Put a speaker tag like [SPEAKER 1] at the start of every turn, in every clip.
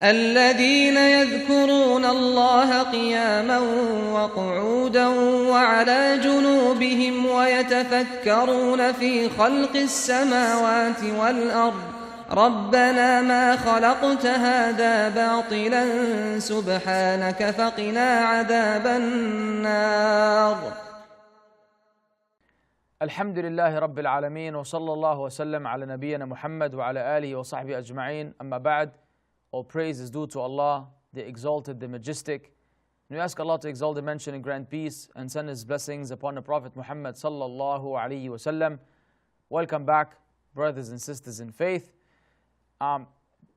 [SPEAKER 1] الذين يذكرون الله قياما وقعودا وعلى جنوبهم ويتفكرون في خلق السماوات والأرض ربنا ما خلقت هذا باطلا سبحانك فقنا عذاب النار.
[SPEAKER 2] الحمد لله رب العالمين وصلى الله وسلم على نبينا محمد وعلى آله وصحبه أجمعين. أما بعد, all praise is due to Allah, the exalted, the majestic. And we ask Allah to exalt, mention and grant peace and send His blessings upon the Prophet Muhammad sallallahu alaihi wasallam. Welcome back, brothers and sisters in faith.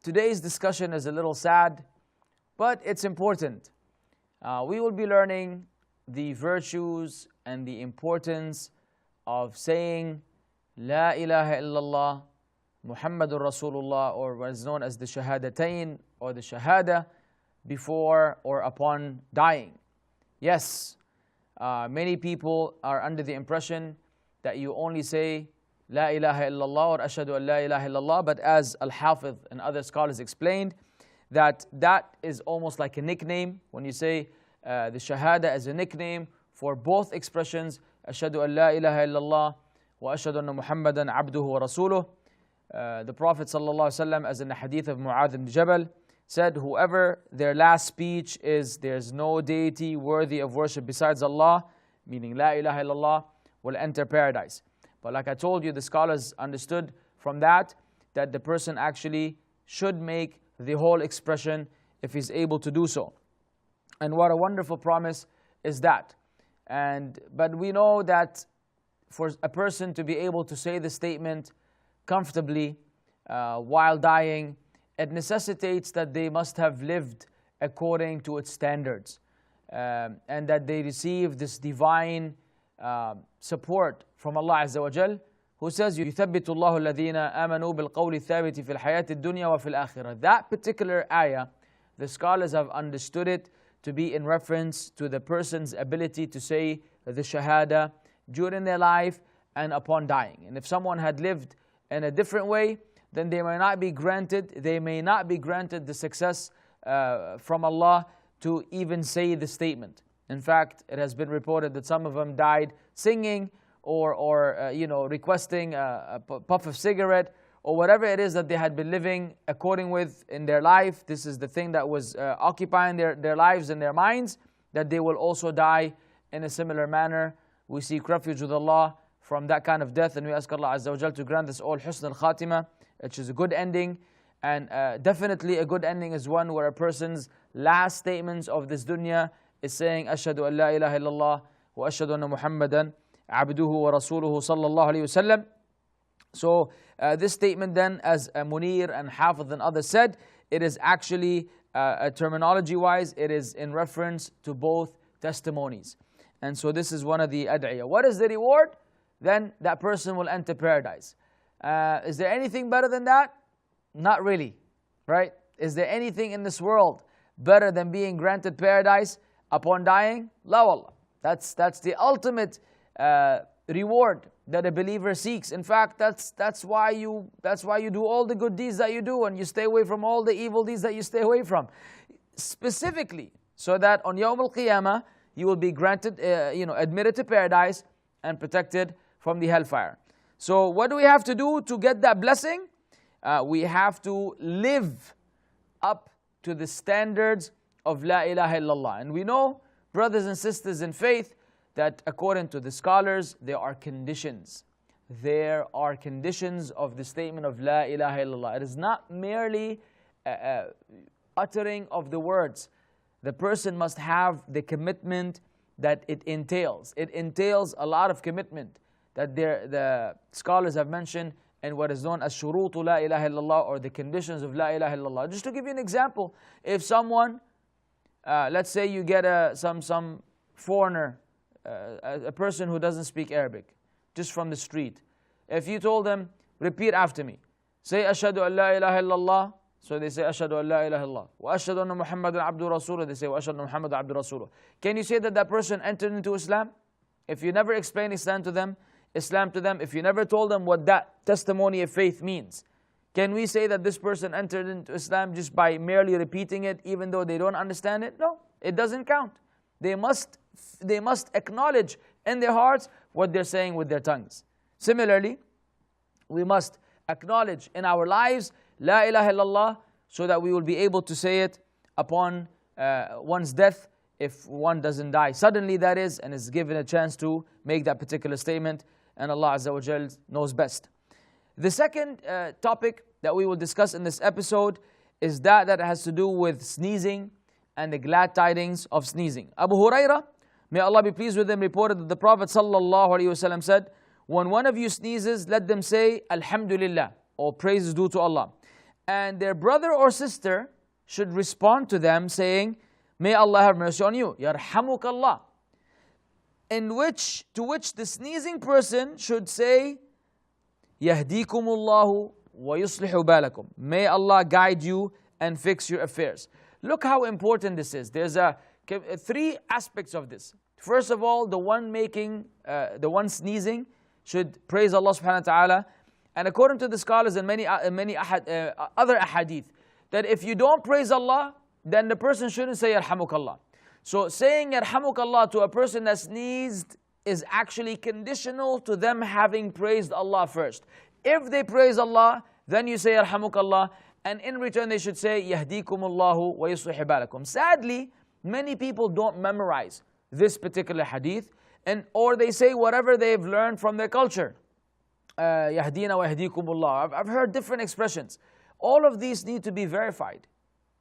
[SPEAKER 2] Today's discussion is a little sad, but it's important. We will be learning the virtues and the importance of saying La ilaha illallah Muhammadur Rasulullah, or what is known as the Shahadatain or the Shahada, before or upon dying. Yes, many people are under the impression that you only say La ilaha illallah or Ashhadu an la ilaha illallah, but as Al-Hafidh and other scholars explained, that is almost like a nickname. When you say the Shahada as a nickname for both expressions, Ashhadu an la ilaha illallah wa Ashhadu anna Muhammadan abduhu wa rasuluh. The Prophet ﷺ, as in the hadith of Mu'adh ibn Jabal, said, whoever their last speech is, there's no deity worthy of worship besides Allah, meaning La ilaha illallah, will enter paradise. But like I told you, the scholars understood from that the person actually should make the whole expression if he's able to do so. And what a wonderful promise is that. But we know that for a person to be able to say the statement comfortably while dying, it necessitates that they must have lived according to its standards, and that they receive this divine support from Allah Azza wa Jal, who says, يُثَبِّتُ اللَّهُ الَّذِينَ آمَنُوا بِالْقَوْلِ الثَّابِتِ فِي الْحَيَاةِ الدُّنْيَا وَفِي الْآخِرَةِ. That particular ayah, the scholars have understood it to be in reference to the person's ability to say the Shahada during their life and upon dying. And if someone had lived in a different way, then they may not be granted the success from Allah to even say the statement. In fact, it has been reported that some of them died singing or requesting a puff of cigarette or whatever it is that they had been living according with in their life. This is the thing that was occupying their lives and their minds, that they will also die in a similar manner. We seek refuge with Allah from that kind of death, and we ask Allah Azza wa Jal to grant us all husn al-khatima, which is a good ending. And definitely a good ending is one where a person's last statements of this dunya is saying Ashhadu an la ilaha illallah wa Ashhadu anna Muhammadan abduhu wa rasuluhu sallallahu alayhi wa sallam. So this statement then, as Munir and Hafidh and others said, it is actually terminology-wise, it is in reference to both testimonies. And so this is one of the ad'iyah. What is the reward? Then that person will enter paradise. Is there anything better than that? Not really, right? Is there anything in this world better than being granted paradise upon dying? La wallah. That's the ultimate reward that a believer seeks. In fact, that's why you do all the good deeds that you do, and you stay away from all the evil deeds that you stay away from, specifically so that on Yawm al-Qiyamah you will be granted, admitted to paradise and protected from the hellfire. So what do we have to do to get that blessing? We have to live up to the standards of La ilaha illallah. And we know, brothers and sisters in faith, that according to the scholars, there are conditions. There are conditions of the statement of La ilaha illallah. It is not merely uttering of the words. The person must have the commitment that it entails. It entails a lot of commitment that the scholars have mentioned in what is known as shurutu la ilaha illallah, or the conditions of la ilaha illallah. Just to give you an example, if someone, let's say you get some foreigner, a person who doesn't speak Arabic, just from the street. If you told them, repeat after me, say Ashhadu an la ilaha illallah, so they say Ashhadu an la ilaha illallah, wa Ashhadu anna Muhammadan abdu rasuluh, they say wa Ashhadu anna Muhammadan abdu rasuluh. Can you say that person entered into Islam? If you never explain Islam to them, if you never told them what that testimony of faith means, Can we say that this person entered into Islam just by merely repeating it, even though they don't understand it? No, it doesn't count. They must acknowledge in their hearts what they're saying with their tongues. Similarly, we must acknowledge in our lives La ilaha illallah, so that we will be able to say it upon one's death, if one doesn't die suddenly, that is, and is given a chance to make that particular statement, and Allah Azza wa Jal knows best. The second topic that we will discuss in this episode is that has to do with sneezing and the glad tidings of sneezing. Abu Hurairah, may Allah be pleased with him, reported that the Prophet ﷺ said, when one of you sneezes, let them say, Alhamdulillah, or praise is due to Allah. And their brother or sister should respond to them saying, may Allah have mercy on you, Yarhamukallah. To which the sneezing person should say, Yahdikumullahu wa yuslihu balakum. May Allah guide you and fix your affairs. Look how important this is. There's three aspects of this. First of all, the one sneezing should praise Allah subhanahu wa ta'ala. And according to the scholars and many other ahadith, that if you don't praise Allah, then the person shouldn't say Yarhamukallah. So saying Yarhamukallah to a person that sneezed is actually conditional to them having praised Allah first. If they praise Allah, then you say Yarhamukallah, and in return they should say Yahdikumullahu wa yuslih balakum. Sadly, many people don't memorize this particular hadith, or they say whatever they've learned from their culture. Yahdina wa yahdikumullah. I've heard different expressions. All of these need to be verified.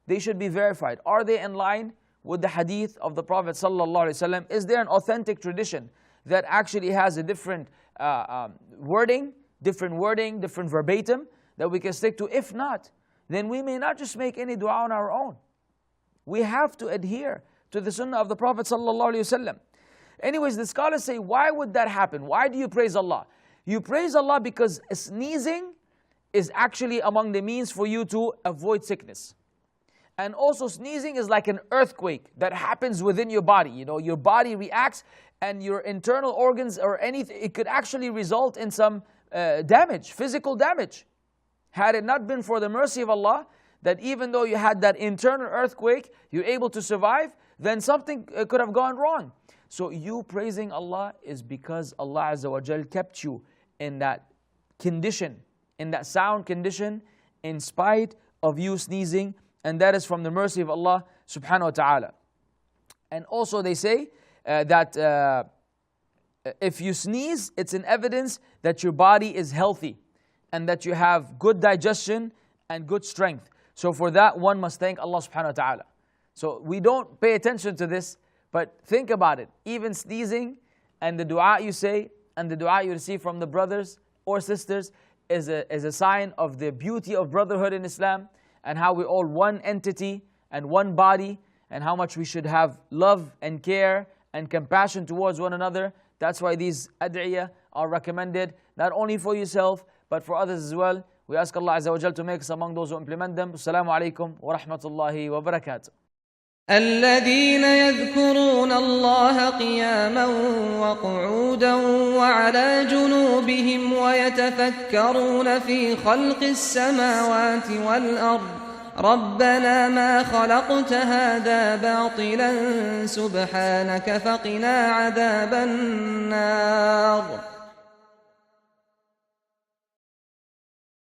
[SPEAKER 2] They should be verified. Are they in line with the hadith of the Prophet ﷺ? Is there an authentic tradition that actually has a different wording, different verbatim that we can stick to? If not, then we may not just make any dua on our own. We have to adhere to the sunnah of the Prophet ﷺ. Anyways, the scholars say, why would that happen? Why do you praise Allah? You praise Allah because sneezing is actually among the means for you to avoid sickness. And also sneezing is like an earthquake that happens within your body. You know, your body reacts and your internal organs or anything, it could actually result in some damage, physical damage. Had it not been for the mercy of Allah, that even though you had that internal earthquake, you're able to survive, then something could have gone wrong. So you praising Allah is because Allah Azza wa Jal kept you in that condition, in that sound condition, in spite of you sneezing, and that is from the mercy of Allah subhanahu wa ta'ala. And also they say that if you sneeze, it's an evidence that your body is healthy and that you have good digestion and good strength. So for that, one must thank Allah subhanahu wa ta'ala. So we don't pay attention to this, but think about it. Even sneezing and the dua you say and the dua you receive from the brothers or sisters is a sign of the beauty of brotherhood in Islam, and how we're all one entity and one body, and how much we should have love and care and compassion towards one another. That's why these ad'iyah are recommended, not only for yourself, but for others as well. We ask Allah Azza wa Jal to make us among those who implement them. Assalamu alaikum wa rahmatullahi wa barakatuh.
[SPEAKER 1] الذين يذكرون الله قياما وقعودا وعلى جنوبهم ويتفكرون في خلق السماوات والأرض ربنا ما خلقت هذا باطلا سبحانك فقنا عذاب النار.